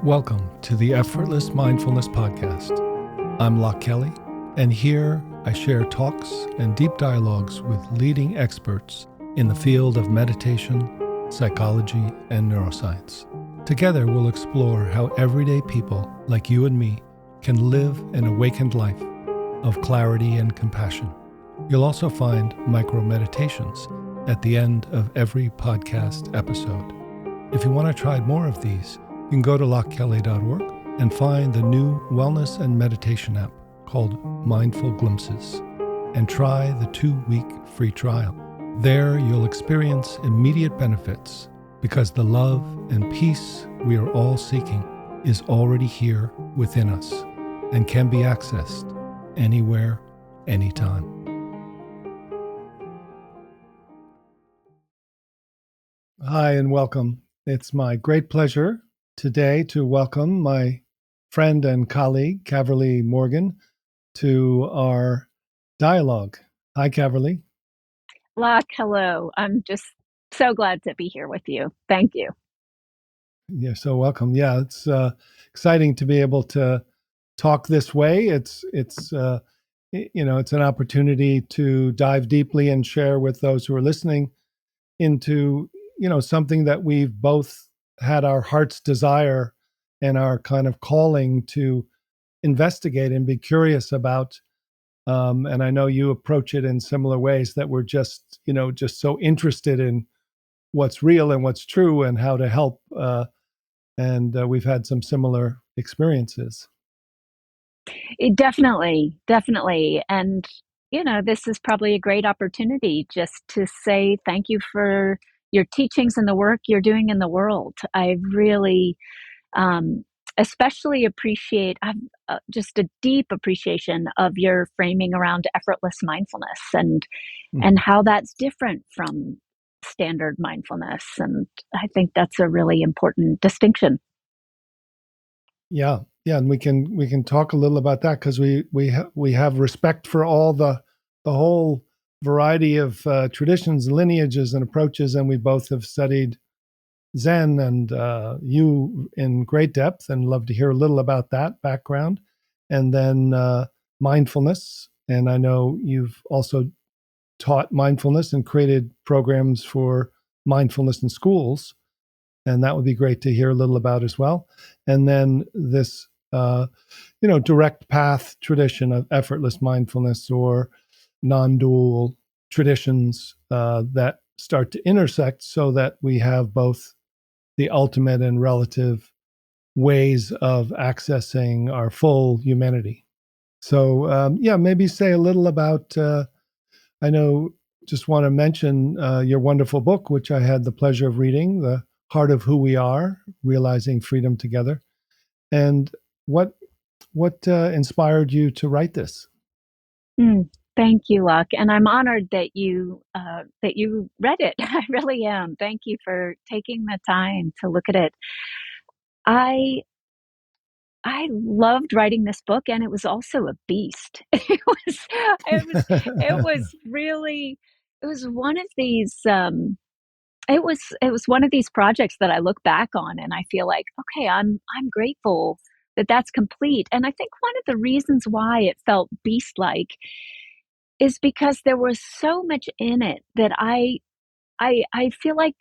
Welcome to the Effortless Mindfulness Podcast. I'm Loch Kelly, and here I share talks and deep dialogues with leading experts in the field of meditation, psychology, and neuroscience. Together, we'll explore how everyday people like you and me can live an awakened life of clarity and compassion. You'll also find micro meditations at the end of every podcast episode. If you want to try more of these, you can go to lochkelly.org and find the new wellness and meditation app called Mindful Glimpses and try the 2-week free trial. There you'll experience immediate benefits because the love and peace we are all seeking is already here within us and can be accessed anywhere, anytime. Hi and welcome. It's my great pleasure today to welcome my friend and colleague, Caverly Morgan, to our dialogue. Hi, Caverly. Loch, hello. I'm just so glad to be here with you. Thank you. You're so welcome. Yeah, it's exciting to be able to talk this way. It's an opportunity to dive deeply and share with those who are listening into something that we've both had our heart's desire and our kind of calling to investigate and be curious about. And I know you approach it in similar ways, that we're just so interested in what's real and what's true and how to help. And we've had some similar experiences. Definitely. And, this is probably a great opportunity just to say thank you for your teachings and the work you're doing in the world. I really um, especially appreciate, I've just a deep appreciation of your framing around effortless mindfulness and Mhm. how that's different from standard mindfulness. And I think that's a really important distinction. Yeah, and we can talk a little about that because we have respect for all the whole variety of traditions, lineages, and approaches, and we both have studied Zen and you in great depth, and love to hear a little about that background, and then mindfulness. And I know you've also taught mindfulness and created programs for mindfulness in schools, and that would be great to hear a little about as well. And then this, direct path tradition of effortless mindfulness or non-dual traditions that start to intersect so that we have both the ultimate and relative ways of accessing our full humanity. So, maybe say a little about, I know, just want to mention your wonderful book, which I had the pleasure of reading, The Heart of Who We Are, Realizing Freedom Together. And what inspired you to write this? Mm, thank you, Luck, and I'm honored that you read it. I really am. Thank you for taking the time to look at it. I I loved writing this book, and it was also a beast. It was really it was one of these it was one of these projects that I look back on and I feel like, okay, I'm grateful that that's complete. And I think one of the reasons why it felt beast-like is because there was so much in it that I feel like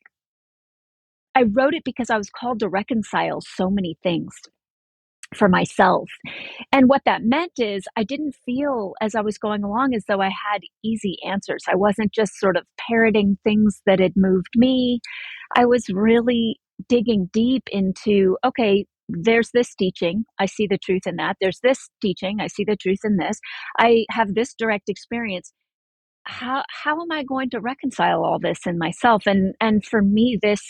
I wrote it because I was called to reconcile so many things for myself. And what that meant is I didn't feel as I was going along as though I had easy answers. I wasn't just sort of parroting things that had moved me. I was really digging deep into, okay, there's this teaching. I see the truth in that. There's this teaching. I see the truth in this. I have this direct experience. How am I going to reconcile all this in myself? And for me, this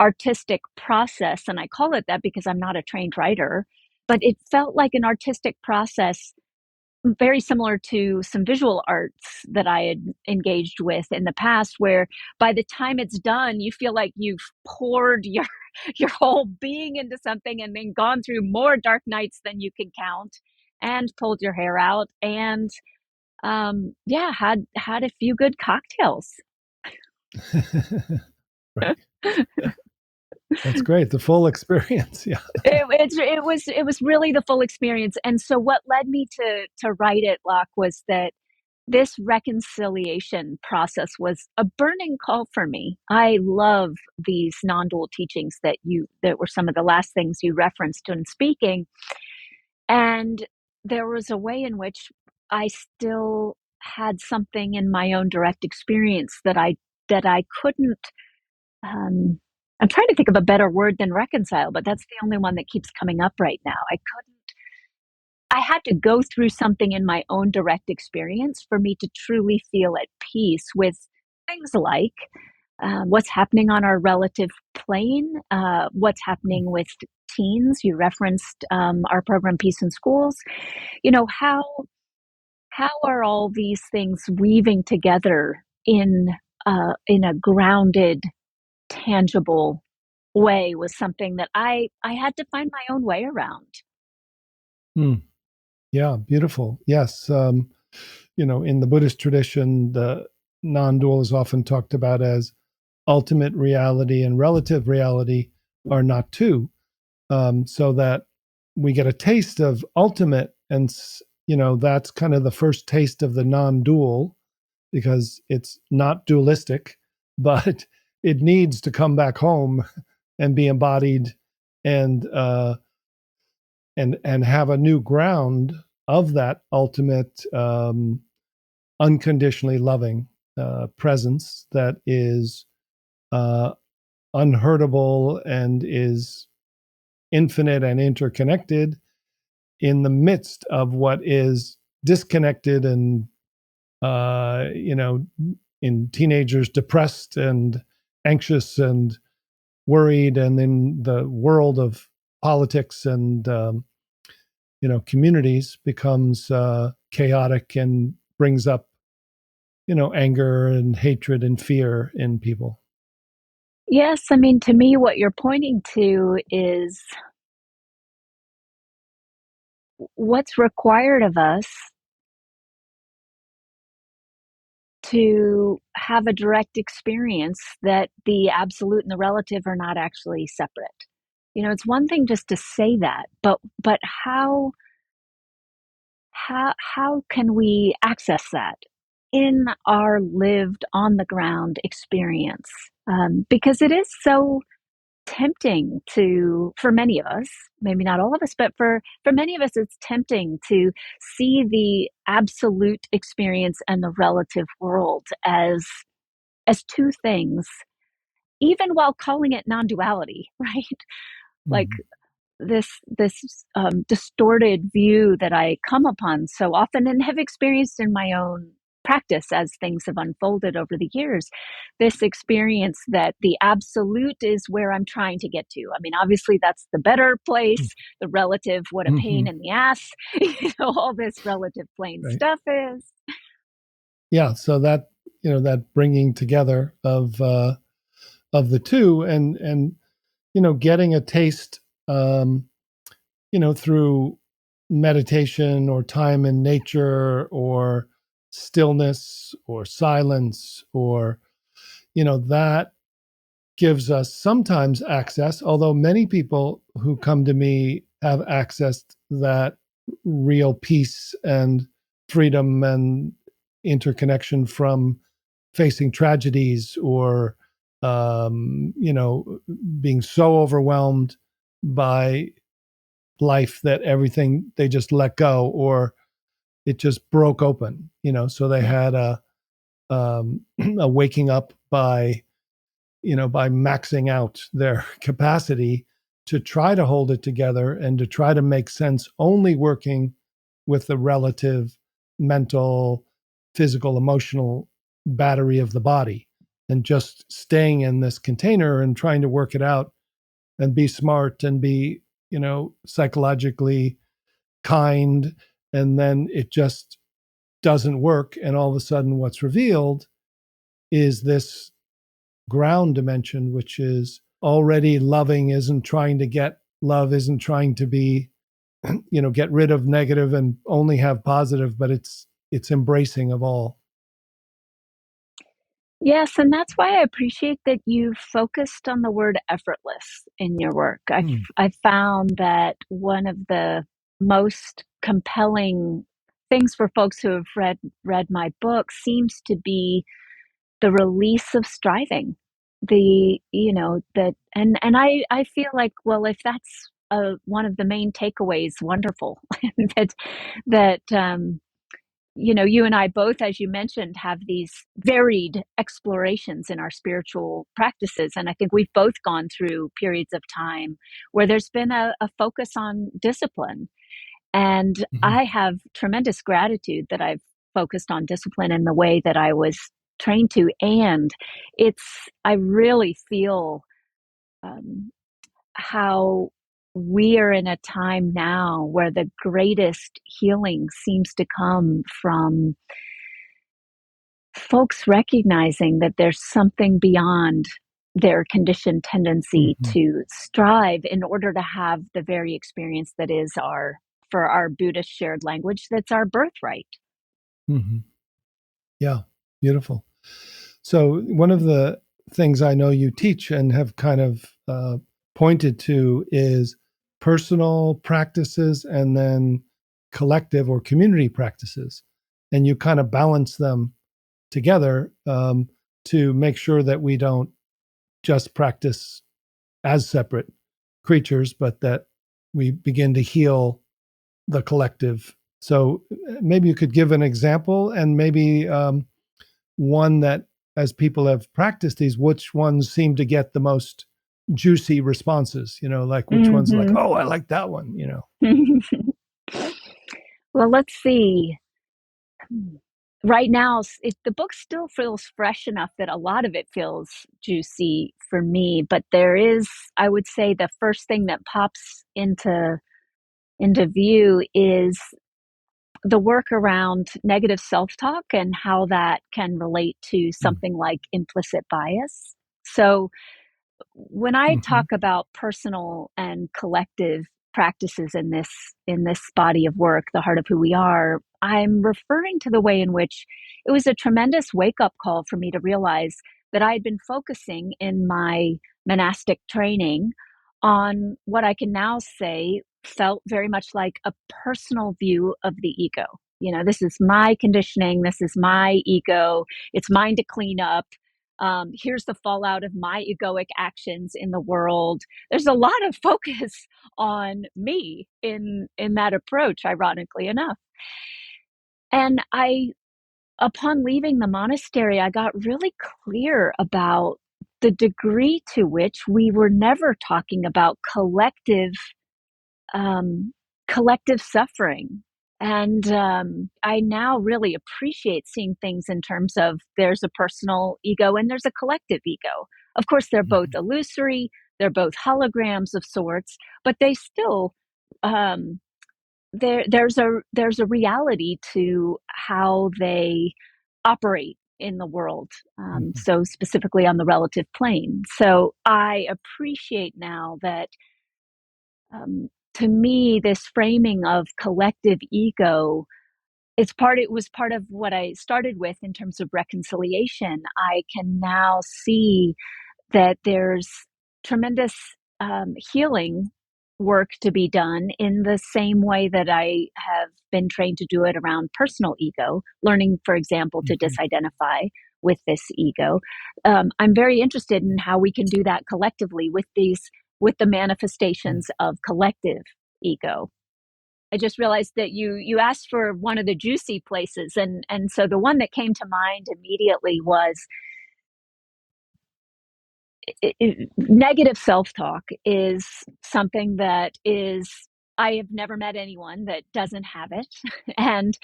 artistic process, and I call it that because I'm not a trained writer, but it felt like an artistic process very similar to some visual arts that I had engaged with in the past, where by the time it's done, you feel like you've poured your your whole being into something and then gone through more dark nights than you can count and pulled your hair out and yeah, had a few good cocktails. Right. That's great. The full experience. Yeah. It was really the full experience, and so what led me to write it, Locke, was that this reconciliation process was a burning call for me. I love these non-dual teachings that were some of the last things you referenced in speaking, and there was a way in which I still had something in my own direct experience that I couldn't. Um, I'm trying to think of a better word than reconcile, but that's the only one that keeps coming up right now. I had to go through something in my own direct experience for me to truly feel at peace with things like what's happening on our relative plane, what's happening with teens. You referenced our program, Peace in Schools. How are all these things weaving together in a grounded, tangible way was something that I had to find my own way around. Hmm. Yeah, beautiful. Yes. In the Buddhist tradition, the non-dual is often talked about as ultimate reality and relative reality are not two. So that we get a taste of ultimate, and that's kind of the first taste of the non-dual, because it's not dualistic, but it needs to come back home and be embodied, and have a new ground of that ultimate, unconditionally loving presence that is uh, unhurtable and is infinite and interconnected in the midst of what is disconnected and uh, you know in teenagers depressed and anxious and worried, and in the world of politics and communities becomes chaotic and brings up anger and hatred and fear in people. Yes, I mean, to me, what you're pointing to is what's required of us to have a direct experience that the absolute and the relative are not actually separate. It's one thing just to say that, but how can we access that in our lived on the ground experience? Because it is so tempting for many of us, maybe not all of us, but for many of us, it's tempting to see the absolute experience and the relative world as two things, even while calling it non-duality, right? Like Mhm. this distorted view that I come upon so often and have experienced in my own practice as things have unfolded over the years. This experience that the absolute is where I'm trying to get to. I mean, obviously, that's the better place. The relative, what a pain Mhm. in the ass, all this relative plane Right. stuff is. Yeah. So that bringing together of the two, and getting a taste, through meditation or time in nature or stillness or silence, or that gives us sometimes access, although many people who come to me have accessed that real peace and freedom and interconnection from facing tragedies, or being so overwhelmed by life that everything they just let go, or it just broke open. So they had a waking up by maxing out their capacity to try to hold it together and to try to make sense, only working with the relative mental, physical, emotional battery of the body, and just staying in this container and trying to work it out and be smart and be, psychologically kind. And then it just doesn't work. And all of a sudden, what's revealed is this ground dimension, which is already loving, isn't trying to get love, isn't trying to be, get rid of negative and only have positive, but it's embracing of all. Yes, and that's why I appreciate that you focused on the word effortless in your work. Hmm. I found that one of the most compelling things for folks who have read my book seems to be the release of striving. The you know that and I feel like, well, if that's one of the main takeaways, wonderful. that that you and I both, as you mentioned, have these varied explorations in our spiritual practices. And I think we've both gone through periods of time where there's been a focus on discipline. And Hmm. I have tremendous gratitude that I've focused on discipline in the way that I was trained to. And I really feel um, how we are in a time now where the greatest healing seems to come from folks recognizing that there's something beyond their conditioned tendency Hmm. to strive in order to have the very experience that is for our Buddhist shared language, that's our birthright. Hmm. Yeah, beautiful. So, one of the things I know you teach and have kind of pointed to is personal practices and then collective or community practices. And you kind of balance them together to make sure that we don't just practice as separate creatures, but that we begin to heal the collective. So, maybe you could give an example and maybe one that, as people have practiced these, which ones seem to get the most juicy responses, like which ones are like, Mm-hmm. oh, I like that one. Well, let's see. Right now, the book still feels fresh enough that a lot of it feels juicy for me. But there is, I would say, the first thing that pops into view is the work around negative self-talk and how that can relate to something like implicit bias. So when I Mm-hmm. talk about personal and collective practices in this body of work, the heart of who we are, I'm referring to the way in which it was a tremendous wake-up call for me to realize that I had been focusing in my monastic training on what I can now say felt very much like a personal view of the ego. This is my conditioning, this is my ego, it's mine to clean up. Here's the fallout of my egoic actions in the world. There's a lot of focus on me in that approach, ironically enough. And upon leaving the monastery, I got really clear about the degree to which we were never talking about um, collective suffering. And I now really appreciate seeing things in terms of there's a personal ego and there's a collective ego. Of course, they're both Mm-hmm. illusory, they're both holograms of sorts, but they still um, there's a reality to how they operate in the world. Mm-hmm. So specifically on the relative plane. So I appreciate now that to me, this framing of collective ego, it was part of what I started with in terms of reconciliation. I can now see that there's tremendous healing work to be done in the same way that I have been trained to do it around personal ego, learning, for example, to Mm-hmm. disidentify with this ego. I'm very interested in how we can do that collectively with the manifestations of collective ego. I just realized that you asked for one of the juicy places, and so the one that came to mind immediately was negative self-talk is something that is I have never met anyone that doesn't have it. And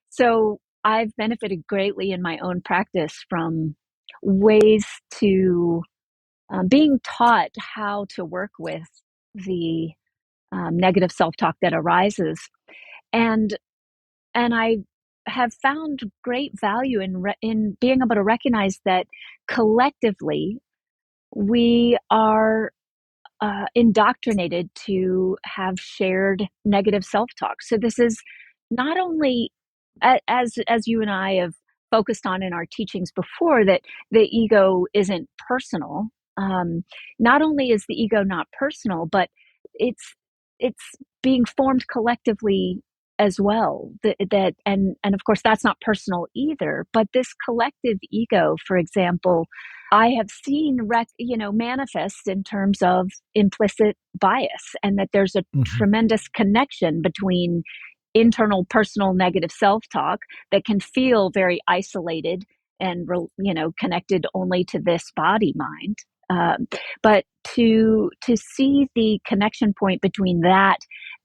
so I've benefited greatly in my own practice from ways to being taught how to work with the negative self-talk that arises. And and I have found great value in being able to recognize that collectively we are indoctrinated to have shared negative self-talk. So this is not only as you and I have focused on in our teachings before, that the ego isn't personal. Um, Not only is the ego not personal, but it's being formed collectively as well. And of course that's not personal either. But this collective ego, for example, I have seen manifest in terms of implicit bias, and that there's a Hmm. tremendous connection between internal personal negative self-talk that can feel very isolated and connected only to this body mind. um, but to see the connection point between that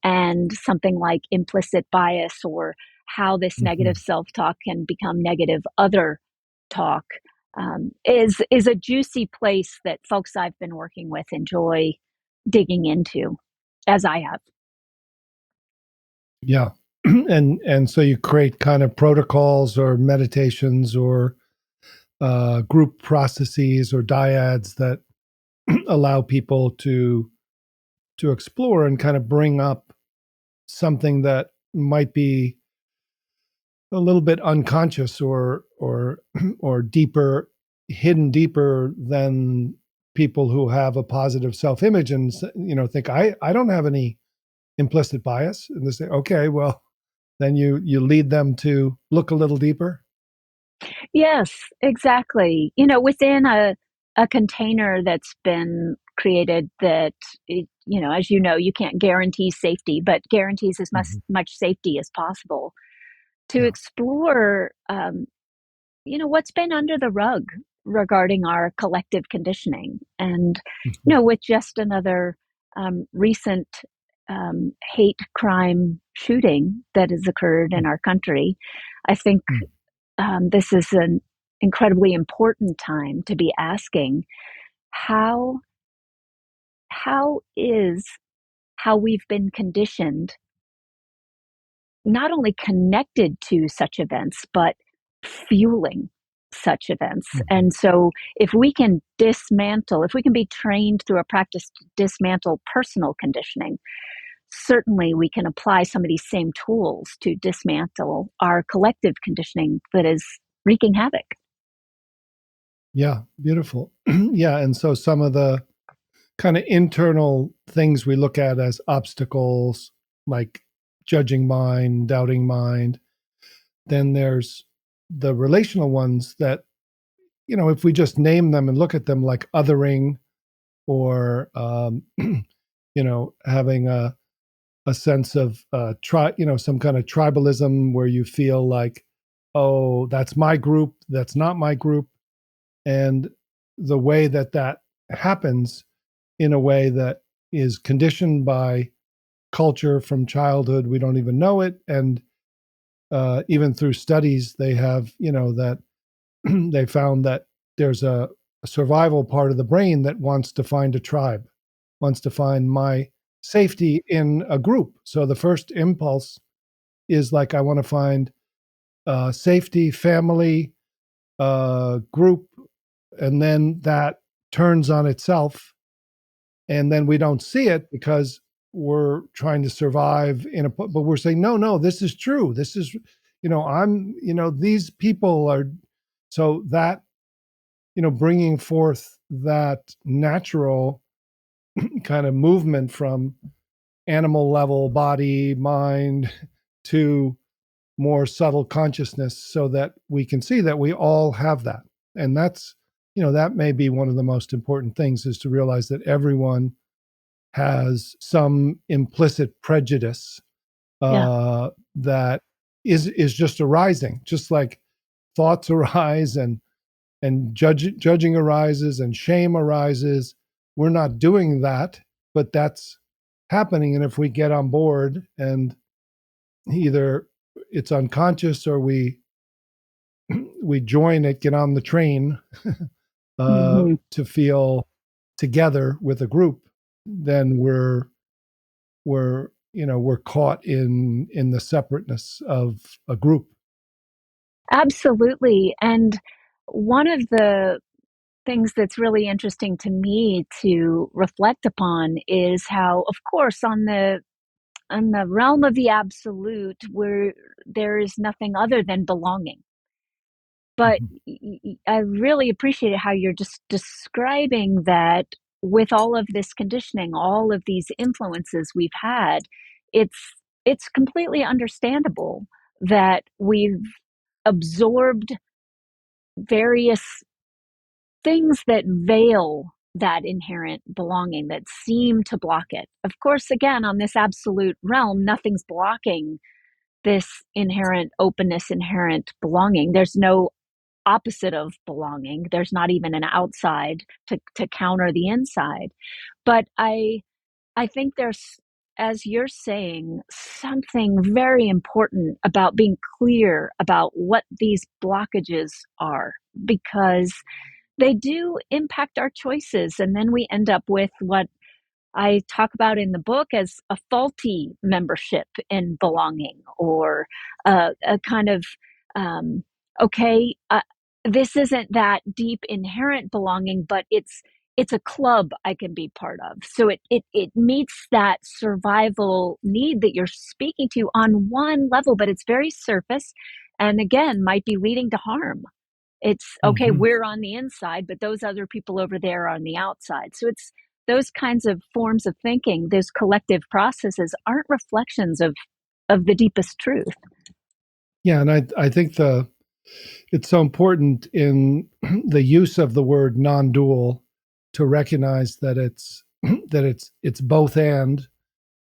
and something like implicit bias, or how this Hmm. negative self-talk can become negative other talk, is a juicy place that folks I've been working with enjoy digging into, as I have. Yeah. And so you create kind of protocols or meditations or group processes or dyads that allow people to explore and kind of bring up something that might be a little bit unconscious or or deeper, hidden deeper than people who have a positive self-image and think I don't have any implicit bias, and they say okay, well then you lead them to look a little deeper. Yes, exactly. Within a container that's been created, that as you can't guarantee safety, but guarantees as Hmm. much safety as possible, to Yeah. explore what's been under the rug regarding our collective conditioning. And Hmm. with just another recent hate crime shooting that has occurred in our country, I think this is an incredibly important time to be asking how how is how we've been conditioned not only connected to such events, but fueling such events. Hmm. And so if we can be trained through a practice to dismantle personal conditioning, certainly we can apply some of these same tools to dismantle our collective conditioning that is wreaking havoc. Yeah, beautiful. Yeah, and so some of the kind of internal things we look at as obstacles, like judging mind, doubting mind. Then there's the relational ones that, if we just name them and look at them, like othering or, having a sense of, some kind of tribalism where you feel like, oh, that's my group, that's not my group. And the way that that happens in a way that is conditioned by culture from childhood. We don't even know it. And even through studies, they have, that they found that there's a survival part of the brain that wants to find a tribe, wants to find my safety in a group. So the first impulse is like, I want to find safety, family, group. And then that turns on itself, and then we don't see it because we're trying to survive but we're saying no, no, this is true, this is, I'm, these people are. So that, bringing forth that natural kind of movement from animal level body mind to more subtle consciousness, so that we can see that we all have that. And that's, that may be one of the most important things, is to realize that everyone has some implicit prejudice Yeah. that is just arising, just like thoughts arise and judging arises and shame arises. We're not doing that, but that's happening. And if we get on board, and either it's unconscious or we join it, get on the train Hmm. to feel together with a group, then we're caught in the separateness of a group. Absolutely. And one of the things that's really interesting to me to reflect upon is how, of course, on the realm of the absolute, where there is nothing other than belonging. But Mhm. I really appreciated how you're just describing that with all of this conditioning, all of these influences we've had, it's completely understandable that we've absorbed various things that veil that inherent belonging, that seem to block it. Of course, again, on this absolute realm, nothing's blocking this inherent openness, inherent belonging. There's no opposite of belonging. There's not even an outside to counter the inside. But I think there's, as you're saying, something very important about being clear about what these blockages are, because they do impact our choices. And then we end up with what I talk about in the book as a faulty membership in belonging, or a kind of, um, okay, this isn't that deep inherent belonging, but it's a club I can be part of. So it meets that survival need that you're speaking to on one level, but it's very surface, and again might be leading to harm. It's okay, Mhm. we're on the inside, but those other people over there are on the outside. So it's those kinds of forms of thinking, those collective processes aren't reflections of the deepest truth. Yeah, and I think it's so important in the use of the word non-dual to recognize that it's both and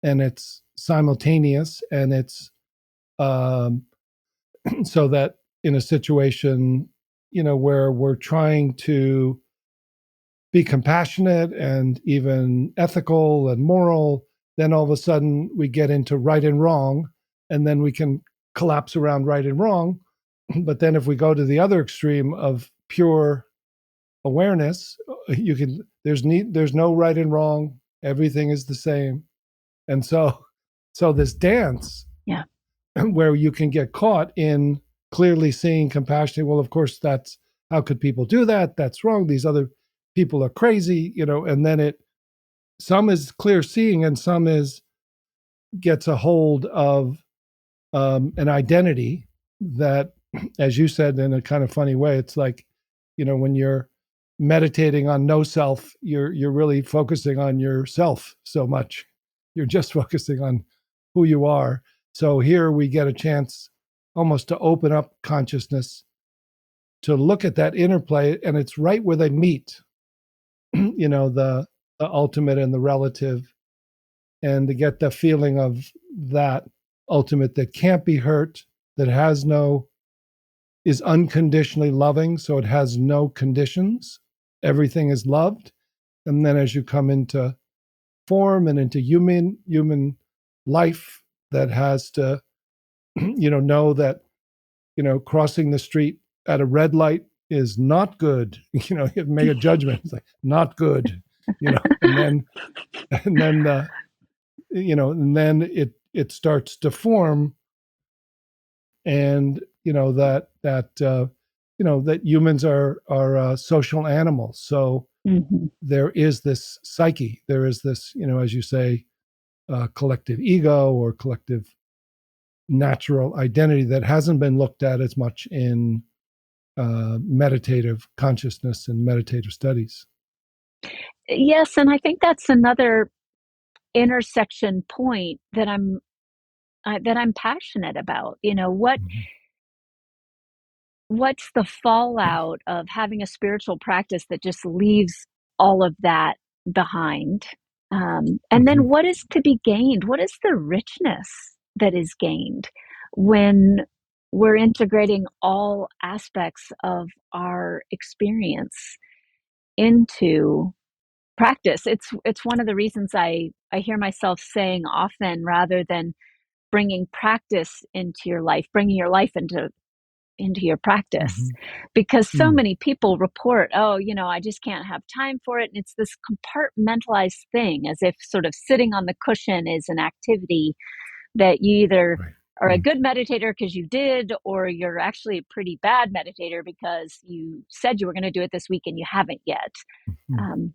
it's simultaneous, and it's um, so that in a situation, where we're trying to be compassionate and even ethical and moral, then all of a sudden we get into right and wrong, and then we can collapse around right and wrong. But then if we go to the other extreme of pure awareness, there's no right and wrong. Everything is the same. And so this dance Yeah. where you can get caught in clearly seeing compassion. Well, of course, that's how could people do that? That's wrong. These other people are crazy, and then some is clear seeing and some is gets a hold of an identity that, as you said in a kind of funny way, it's like, when you're meditating on no self, you're really focusing on yourself so much. You're just focusing on who you are. So here we get a chance almost to open up consciousness to look at that interplay, and it's right where they meet, the ultimate and the relative, and to get the feeling of that ultimate that can't be hurt, that is unconditionally loving, so it has no conditions. Everything is loved. And then as you come into form and into human life, that has to, know that, crossing the street at a red light is not good. You make a judgment. It's like not good, and then and then and then it starts to form, and that humans are social animals. So Mm-hmm. there is this psyche, there is this, as you say, collective ego or collective natural identity that hasn't been looked at as much in meditative consciousness and meditative studies. Yes, and I think that's another intersection point that I'm passionate about. Mhm. What's the fallout of having a spiritual practice that just leaves all of that behind? And then Mhm. what is to be gained? What is the richness that is gained when we're integrating all aspects of our experience into practice? It's one of the reasons I hear myself saying often, rather than bringing practice into your life, bringing your life into your practice, Mhm. because so Mm. many people report, oh, I just can't have time for it, and it's this compartmentalized thing, as if sort of sitting on the cushion is an activity that you either Right. are a Mm. good meditator because you did, or you're actually a pretty bad meditator because you said you were going to do it this week and you haven't yet. Mm. um,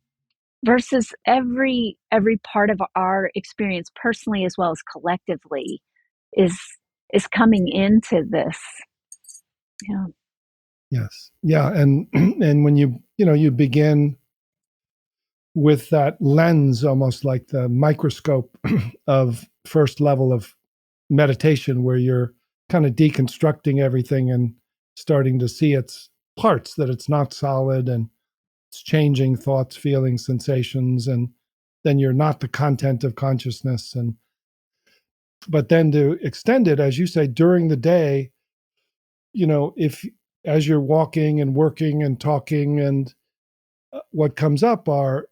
Versus every part of our experience, personally as well as collectively, is is coming into this. Yeah. Yes. Yeah. And and when you begin with that lens, almost like the microscope of first level of meditation, where you're kind of deconstructing everything and starting to see its parts, that it's not solid and it's changing thoughts, feelings, sensations, and then you're not the content of consciousness. And but then to extend it, as you say, during the day, if as you're walking and working and talking, and what comes up are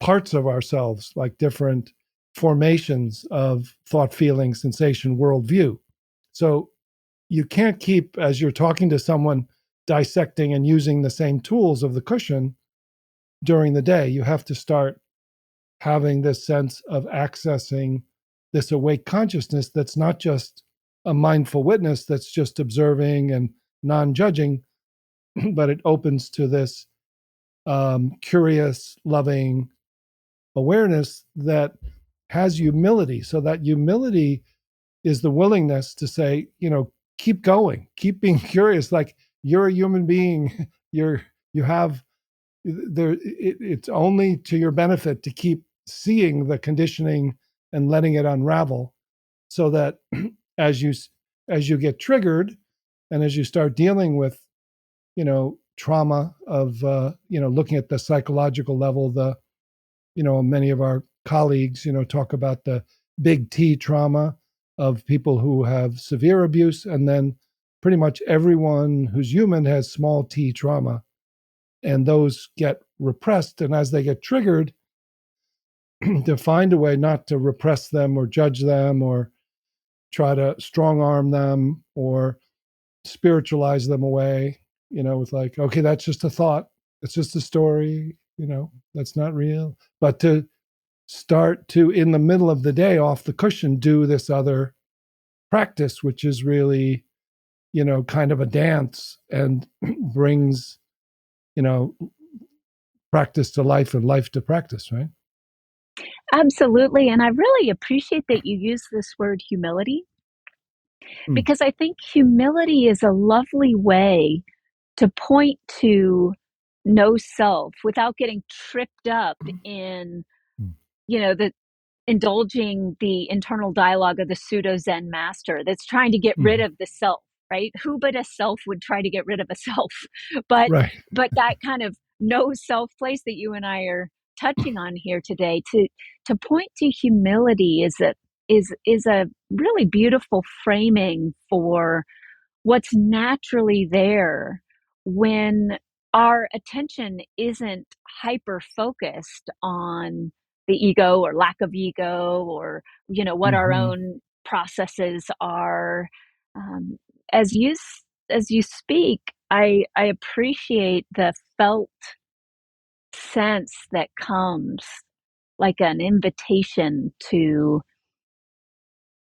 parts of ourselves, like different formations of thought, feeling, sensation, worldview. So you can't keep, as you're talking to someone, dissecting and using the same tools of the cushion during the day. You have to start having this sense of accessing this awake consciousness that's not just a mindful witness that's just observing and non judging, but it opens to this curious, loving awareness that has humility. So that humility is the willingness to say, keep going, keep being curious. Like, you're a human being. You have it's only to your benefit to keep seeing the conditioning and letting it unravel, so that as you as you get triggered and as you start dealing with trauma of looking at the psychological level, the many of our colleagues talk about the big T trauma of people who have severe abuse, and then pretty much everyone who's human has small T trauma, and those get repressed. And as they get triggered, to find a way not to repress them or judge them or try to strong arm them or spiritualize them away, with like, okay, that's just a thought, it's just a story, that's not real. But to start to, in the middle of the day, off the cushion, do this other practice, which is really, kind of a dance, and brings, you know, practice to life and life to practice, right? Absolutely. And I really appreciate that you use this word humility, Mm, because I think humility is a lovely way to point to no self without getting tripped up in, mm, the indulging the internal dialogue of the pseudo Zen master that's trying to get rid mm. of the self, right? Who but a self would try to get rid of a self? But Right. that kind of no self place that you and I are touching on here today, to point to humility, is a really beautiful framing for what's naturally there when our attention isn't hyper focused on the ego or lack of ego, or what our Hmm. own processes are. um, as you as you speak, I appreciate the felt sense that comes, like an invitation to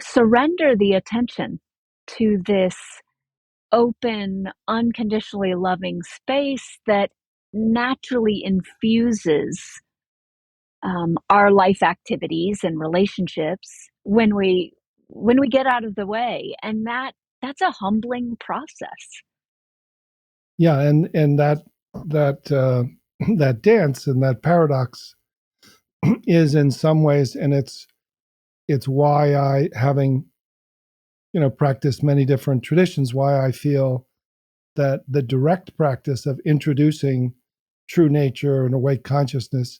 surrender the attention to this open, unconditionally loving space that naturally infuses our life activities and relationships when we get out of the way, and that's a humbling process. Yeah, and that that dance and that paradox is, in some ways, and it's why I, having practiced many different traditions, why I feel that the direct practice of introducing true nature and awake consciousness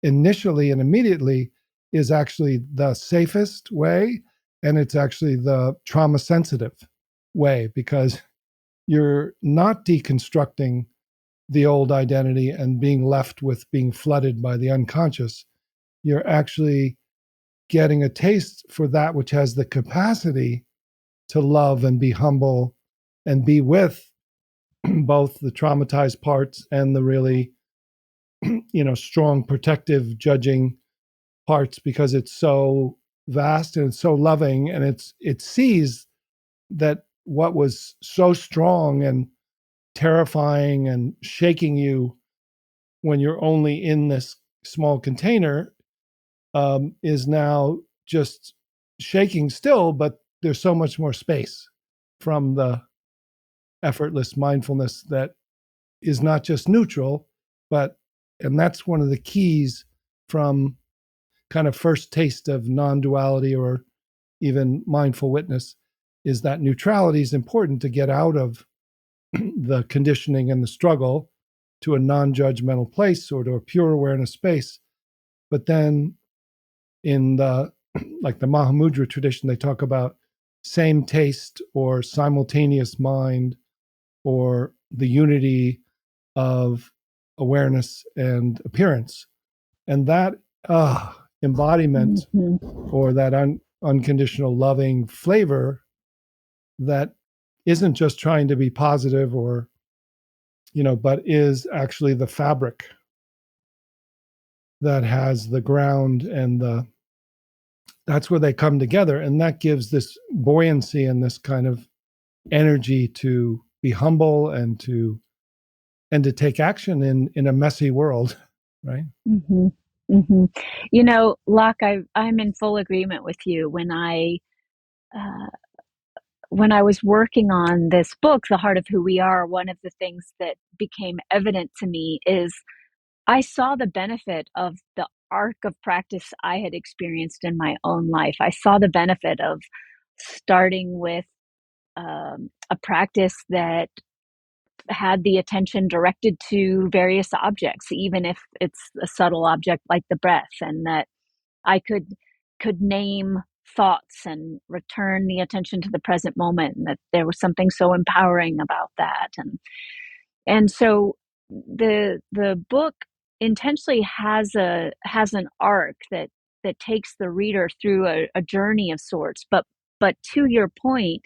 initially and immediately is actually the safest way, and it's actually the trauma sensitive way, because you're not deconstructing the old identity and being left with being flooded by the unconscious. You're actually getting a taste for that which has the capacity to love and be humble and be with both the traumatized parts and the really strong protective judging parts, because it's so vast and it's so loving, and it sees that what was so strong and terrifying and shaking you when you're only in this small container, is now just shaking still, but there's so much more space from the effortless mindfulness that is not just neutral, but, and that's one of the keys from kind of first taste of non-duality or even mindful witness, is that neutrality is important to get out of the conditioning and the struggle to a non-judgmental place or to a pure awareness space. But then in the like the Mahamudra tradition, they talk about same taste or simultaneous mind or the unity of awareness and appearance. And that embodiment Mhm. or that unconditional loving flavor that isn't just trying to be positive or, but is actually the fabric that has the ground and that's where they come together. And that gives this buoyancy and this kind of energy to be humble and to take action in a messy world, right? Mhm. Mhm. You know, Locke, I'm in full agreement with you. Uh, when I was working on this book, The Heart of Who We Are, one of the things that became evident to me is I saw the benefit of the arc of practice I had experienced in my own life. I saw the benefit of starting with a practice that had the attention directed to various objects, even if it's a subtle object like the breath, and that I could name thoughts and return the attention to the present moment, and that there was something so empowering about that. And so the book intentionally has an arc that takes the reader through a journey of sorts. But to your point,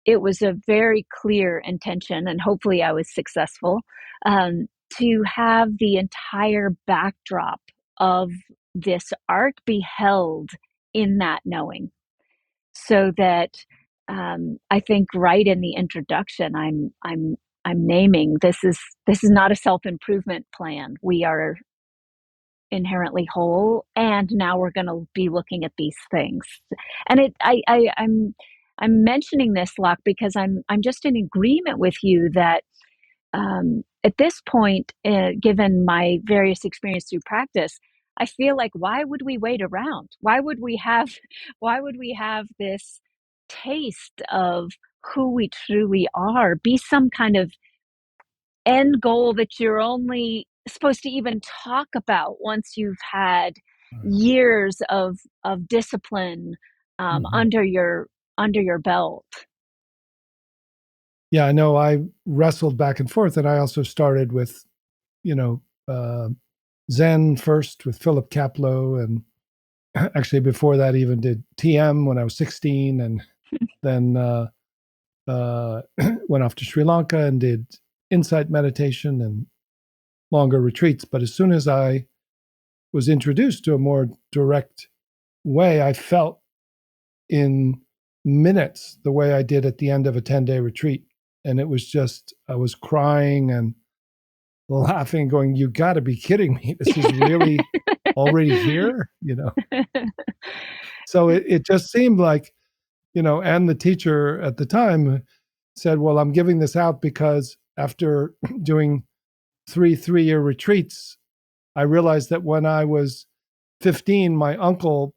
it was a very clear intention, and hopefully I was successful, to have the entire backdrop of this arc be held in that knowing. So that I think right in the introduction, I'm naming this is not a self improvement plan. We are inherently whole, and now we're going to be looking at these things. And I'm mentioning this, Locke, because I'm just in agreement with you that at this point, given my various experience through practice, I feel like why would we wait around? Why would we have this taste of who we truly are be some kind of end goal that you're only supposed to even talk about once you've had years of discipline Mm-hmm. under your belt. Yeah, I know I wrestled back and forth, and I also started with, you know, uh, Zen first with Philip Kapleau, and actually before that even did TM when I was 16, and then uh, went off to Sri Lanka and did insight meditation and longer retreats. But as soon as I was introduced to a more direct way, I felt in minutes the way I did at the end of a 10-day retreat. And it was just, I was crying and laughing, going, "You got to be kidding me. This is really already here," So it just seemed like, and the teacher at the time said, "Well, I'm giving this out because after doing 3 3-year retreats, I realized that when I was 15, my uncle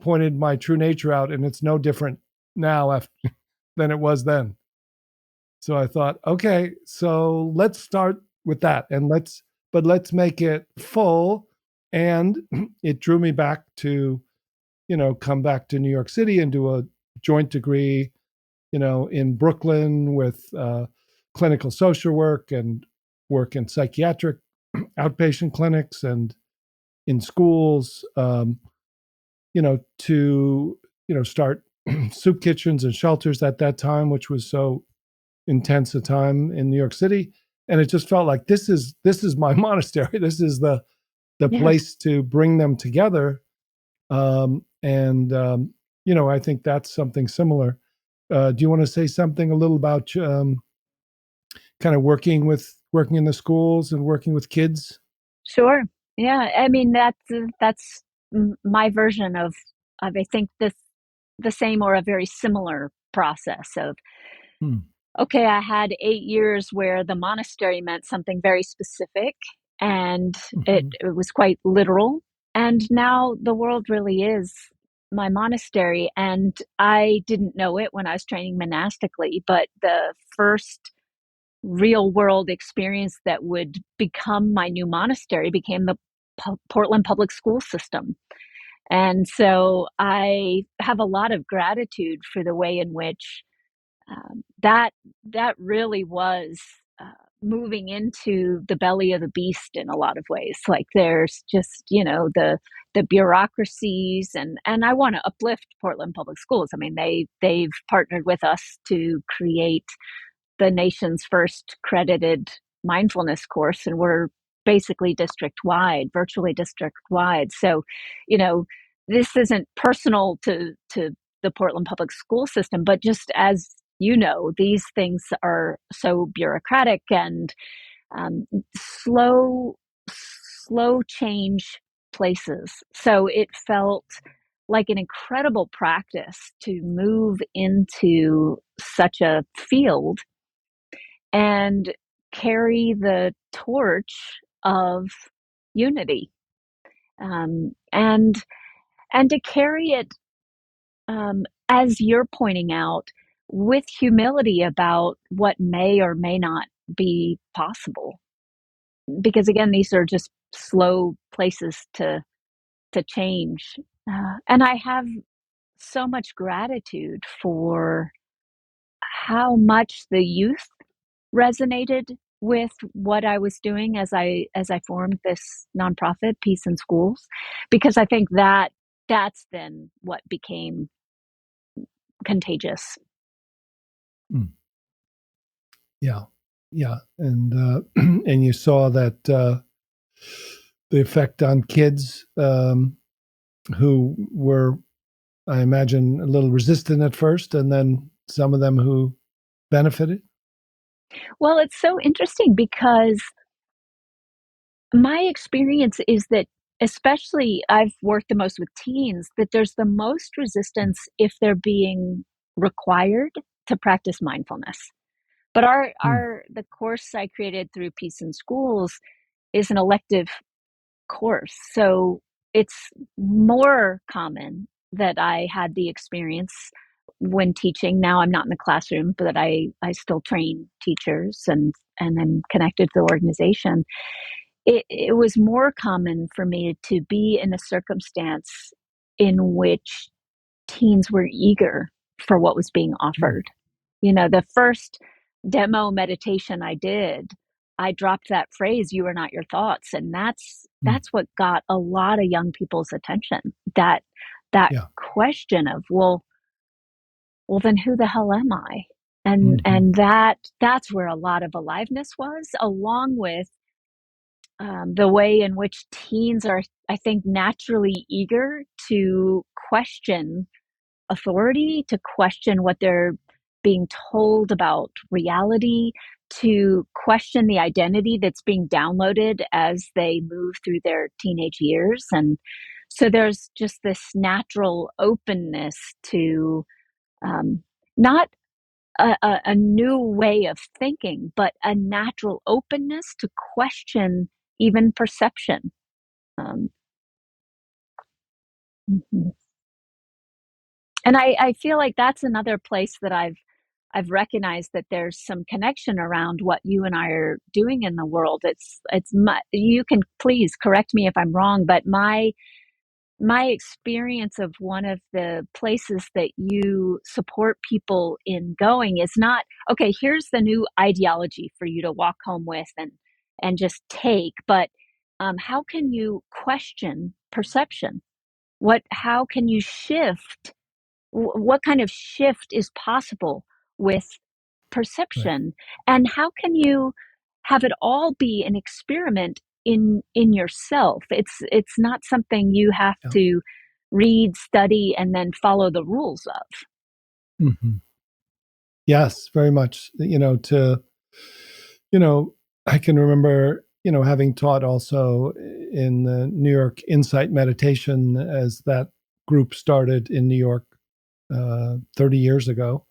pointed my true nature out, and it's no different now than it was then." So I thought, okay, so let's start with that, and let's make it full. And it drew me back to, come back to New York City and do a joint degree, in Brooklyn with clinical social work and work in psychiatric outpatient clinics and in schools, to, start soup kitchens and shelters at that time, which was so intense a time in New York City. And it just felt like this is my monastery. This is the Yeah. place to bring them together. And I think that's something similar. Do you want to say something a little about kind of working in the schools and working with kids? Sure. Yeah. I mean, that's my version of I think this the same or a very similar process of Hmm. okay, I had 8 years where the monastery meant something very specific, and Hmm. it was quite literal. And now the world really is my monastery. And I didn't know it when I was training monastically, but the first real world experience that would become my new monastery became the Portland public school system. And so I have a lot of gratitude for the way in which that really was uh, moving into the belly of the beast in a lot of ways. Like there's just the bureaucracies, and I want to uplift Portland Public Schools. I mean they've partnered with us to create the nation's first credited mindfulness course, and we're basically district wide, virtually district wide. So, you know, this isn't personal to the Portland public school system, but just as you know, these things are so bureaucratic and um, slow, slow change places. So it felt like an incredible practice to move into such a field and carry the torch of unity, and to carry it, as you're pointing out, with humility about what may or may not be possible. Because again, these are just slow places to change, and I have so much gratitude for how much the youth resonated with what I was doing as I formed this nonprofit, Peace in Schools, because I think that's then what became contagious. Mm. Yeah, yeah, and and you saw that the effect on kids who were, I imagine, a little resistant at first, and then some of them who benefited. Well, it's so interesting because my experience is that, especially I've worked the most with teens, that there's the most resistance if they're being required to practice mindfulness. But Mm. our the course I created through Peace in Schools is an elective course. So it's more common that I had the experience when teaching. Now I'm not in the classroom, but I still train teachers and I'm connected to the organization. It was more common for me to be in a circumstance in which teens were eager for what was being Mm. offered. The first demo meditation I did, I dropped that phrase, "You are not your thoughts." And Mm. that's what got a lot of young people's attention. That Yeah. question of, well, then who the hell am I? Hmm. And that's where a lot of aliveness was, along with the way in which teens are, I think, naturally eager to question authority, to question what they're being told about reality, to question the identity that's being downloaded as they move through their teenage years. And so there's just this natural openness to, not a new way of thinking, but a natural openness to question even perception. Um, mhm. And I feel like that's another place that I've recognized that there's some connection around what you and I are doing in the world. You can please correct me if I'm wrong, but my experience of one of the places that you support people in going is not, okay, here's the new ideology for you to walk home with and just take, but how can you question perception? How can you shift? What kind of shift is possible with Right. perception, and how can you have it all be an experiment in yourself? It's not something you have Yeah. to read, study, and then follow the rules of. Hmm. Yes, very much. You know, I can remember, having taught also in the New York Insight Meditation as that group started in New York 30 years ago.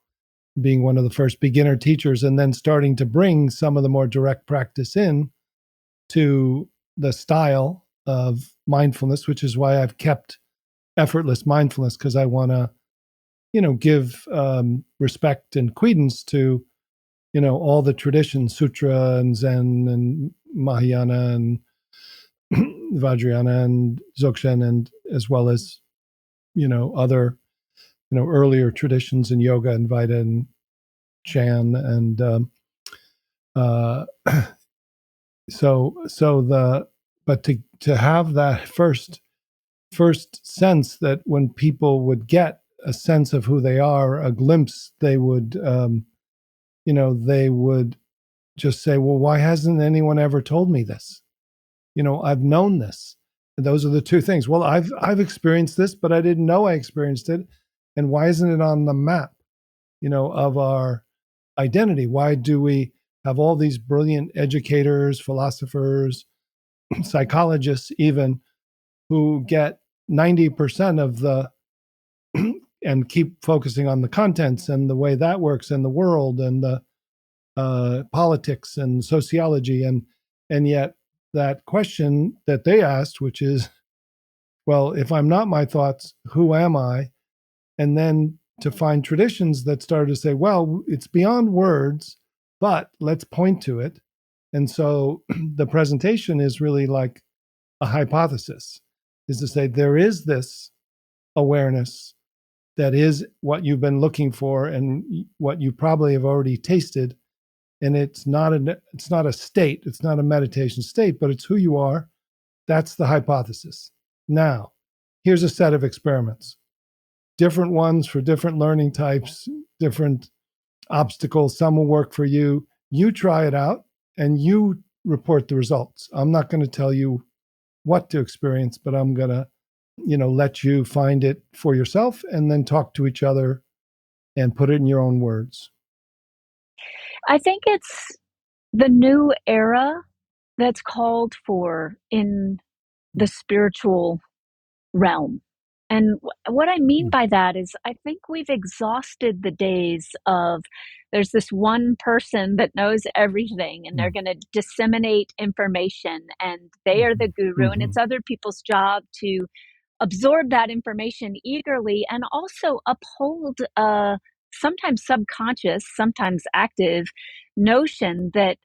being one of the first beginner teachers, and then starting to bring some of the more direct practice in to the style of mindfulness, which is why I've kept effortless mindfulness, because I want to, give respect and credence to, all the traditions, Sutra and Zen and Mahayana and Vajrayana and Dzogchen, and as well as, other, earlier traditions in yoga and Veda and Chan. And uh, but to have that first sense that when people would get a sense of who they are, a glimpse, they would, they would just say, well, why hasn't anyone ever told me this? I've known this. And those are the two things. Well, I've experienced this, but I didn't know I experienced it. And why isn't it on the map, of our identity? Why do we have all these brilliant educators, philosophers, psychologists, even, who get 90% of the and keep focusing on the contents and the way that works in the world and the politics and sociology, and yet that question that they asked, which is, well, if I'm not my thoughts, who am I? And then to find traditions that started to say, well, it's beyond words, but let's point to it. And so the presentation is really like a hypothesis, is to say there is this awareness that is what you've been looking for and what you probably have already tasted. And it's not a state, it's not a meditation state, but it's who you are. That's the hypothesis. Now, here's a set of experiments, different ones for different learning types, different obstacles. Some will work for you. You try it out and you report the results. I'm not going to tell you what to experience, but I'm going to, let you find it for yourself and then talk to each other and put it in your own words. I think it's the new era that's called for in the spiritual realm. And what I mean by that is, I think we've exhausted the days of there's this one person that knows everything and they're going to disseminate information and they are the guru, and it's other people's job to absorb that information eagerly and also uphold a sometimes subconscious, sometimes active notion that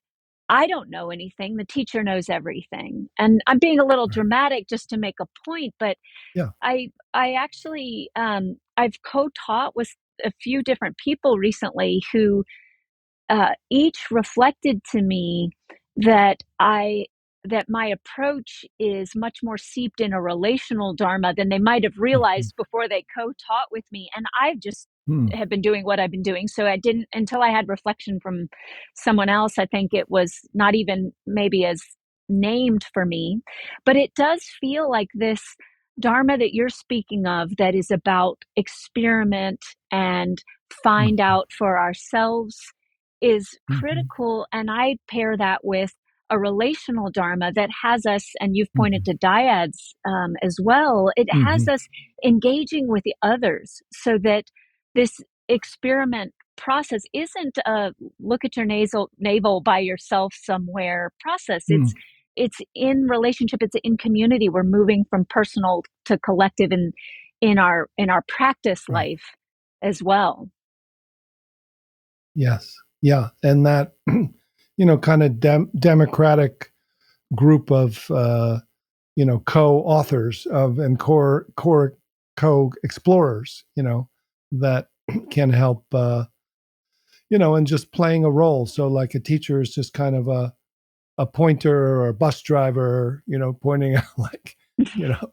I don't know anything, the teacher knows everything. And I'm being a little Right. dramatic just to make a point, but Yeah. I actually I've co-taught with a few different people recently who each reflected to me that my approach is much more seeped in a relational dharma than they might have realized before they co-taught with me. And I've just have been doing what I've been doing. So I didn't, until I had reflection from someone else, I think it was not even maybe as named for me. But it does feel like this dharma that you're speaking of, that is about experiment and find out for ourselves, is critical. And I pair that with a relational dharma that has us, and you've pointed to dyads as well, it has us engaging with the others, so that this experiment process isn't a look at your navel by yourself somewhere process. It's in relationship, it's in community. We're moving from personal to collective in our practice Right. life as well. Yes. Yeah. And that, kind of democratic group of, co-authors of and core co-explorers, that can help, and just playing a role. So like a teacher is just kind of a pointer or a bus driver, pointing out like,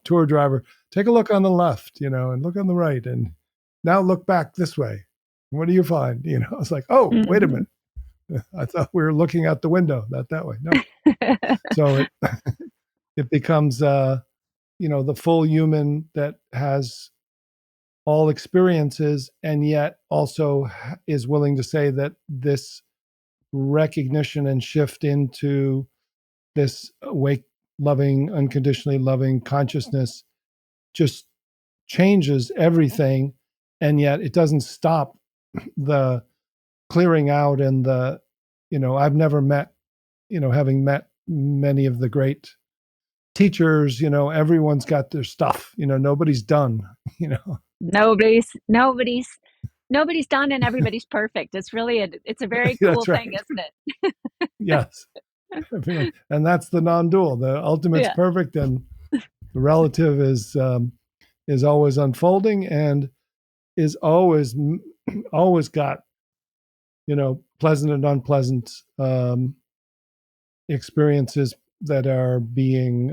tour driver, take a look on the left, and look on the right. And now look back this way. What do you find? It's like, oh, wait a minute. I thought we were looking out the window, not that way. No. So it becomes, the full human that has all experiences and yet also is willing to say that this recognition and shift into this awake, loving, unconditionally loving consciousness just changes everything. And yet it doesn't stop the clearing out and the, I've never met, having met many of the great teachers, everyone's got their stuff, nobody's done, you know. Nobody's done and everybody's perfect. It's a very cool That's thing, right. isn't Yes. And that's the non-dual. The it? ultimate's Yeah. perfect, and the relative is always unfolding and is always got, pleasant and unpleasant experiences that are being,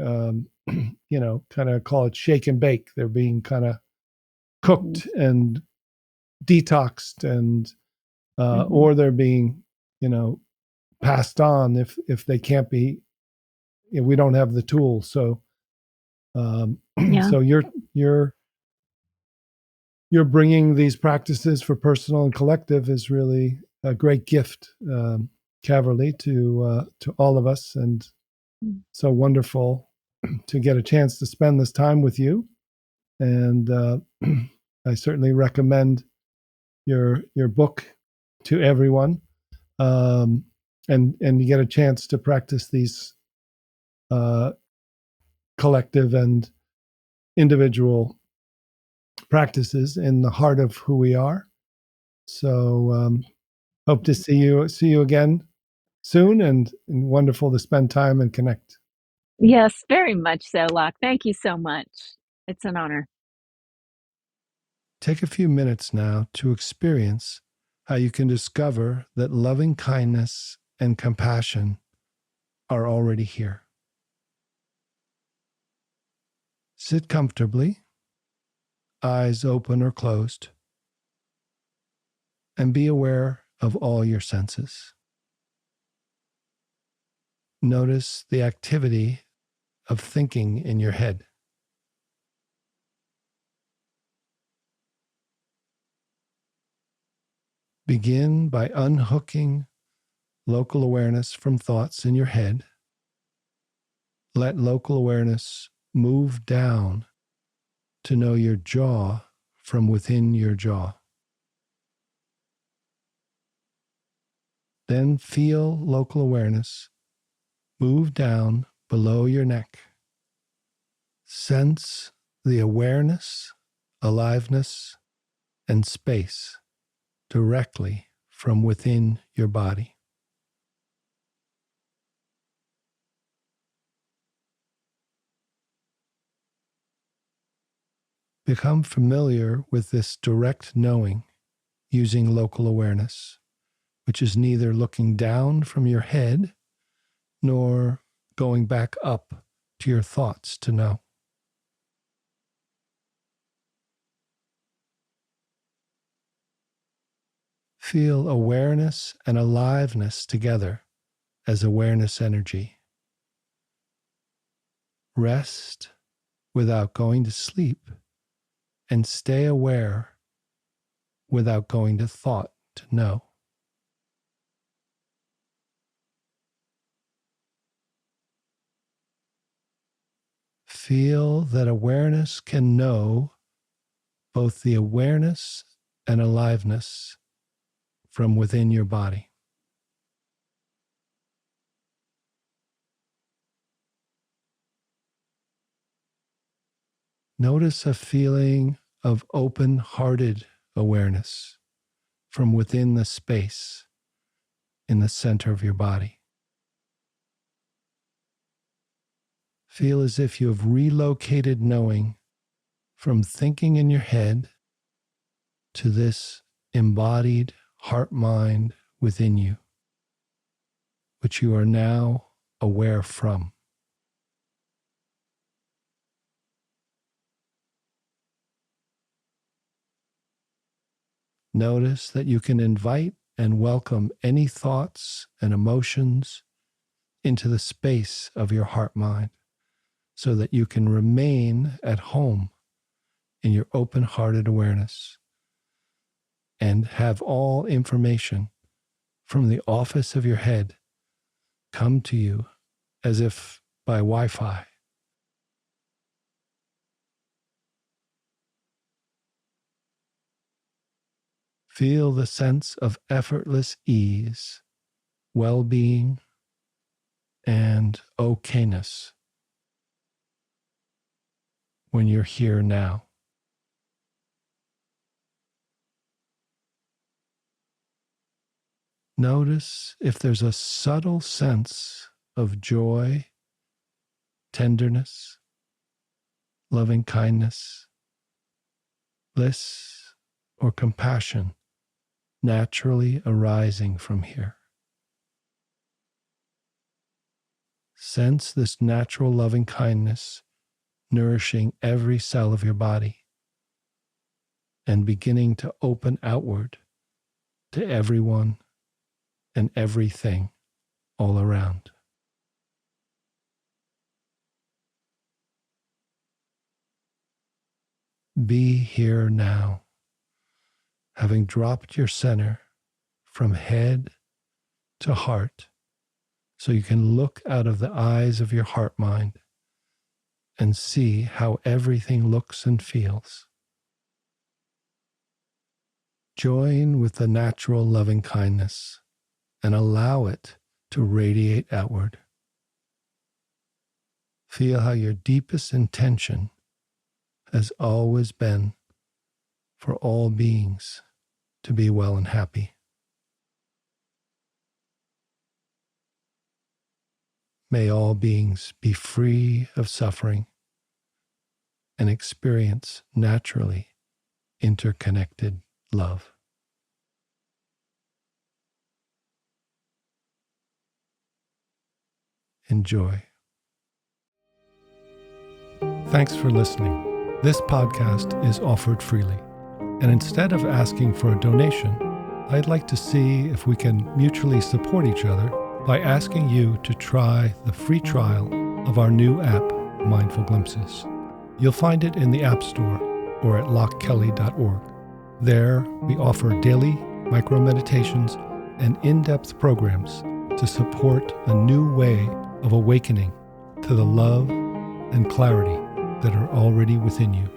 kind of call it shake and bake. They're being kind of Mhm. cooked and detoxed, and Mhm. or they're being, passed on if they can't be. We don't have the tools, so Yeah. so you're you're bringing these practices for personal and collective is really a great gift, Caverly, to all of us, and Mm. so wonderful to get a chance to spend this time with you. And I certainly recommend your book to everyone, um, and you get a chance to practice these uh, collective and individual practices in the heart of who we are. So hope to see you again soon, and wonderful to spend time and connect. Yes, very much so, Locke. Thank you so much. It's an honor. Take a few minutes now to experience how you can discover that loving kindness and compassion are already here. Sit comfortably, eyes open or closed, and be aware of all your senses. Notice the activity of thinking in your head. Begin by unhooking local awareness from thoughts in your head. Let local awareness move down to know your jaw from within your jaw. Then feel local awareness move down below your neck. Sense the awareness, aliveness, and space directly from within your body. Become familiar with this direct knowing using local awareness, which is neither looking down from your head nor going back up to your thoughts to know. Feel awareness and aliveness together as awareness energy. Rest without going to sleep, and stay aware without going to thought to know. Feel that awareness can know both the awareness and aliveness from within your body. Notice a feeling of open hearted awareness from within the space in the center of your body. Feel as if you have relocated knowing from thinking in your head to this embodied heart mind within you, which you are now aware from. Notice that you can invite and welcome any thoughts and emotions into the space of your heart mind so that you can remain at home in your open hearted awareness and have all information from the office of your head come to you as if by Wi Fi. Feel the sense of effortless ease, well-being, and okayness when you're here now. Notice if there's a subtle sense of joy, tenderness, loving kindness, bliss, or compassion naturally arising from here. Sense this natural loving kindness nourishing every cell of your body and beginning to open outward to everyone and everything all around. Be here now, having dropped your center from head to heart, so you can look out of the eyes of your heart mind and see how everything looks and feels. Join with the natural loving kindness and allow it to radiate outward. Feel how your deepest intention has always been for all beings to be well and happy. May all beings be free of suffering and experience naturally interconnected love. Enjoy. Thanks for listening. This podcast is offered freely, and instead of asking for a donation, I'd like to see if we can mutually support each other by asking you to try the free trial of our new app, Mindful Glimpses. You'll find it in the App Store or at lochkelly.org. There, we offer daily micro-meditations and in-depth programs to support a new way of awakening to the love and clarity that are already within you.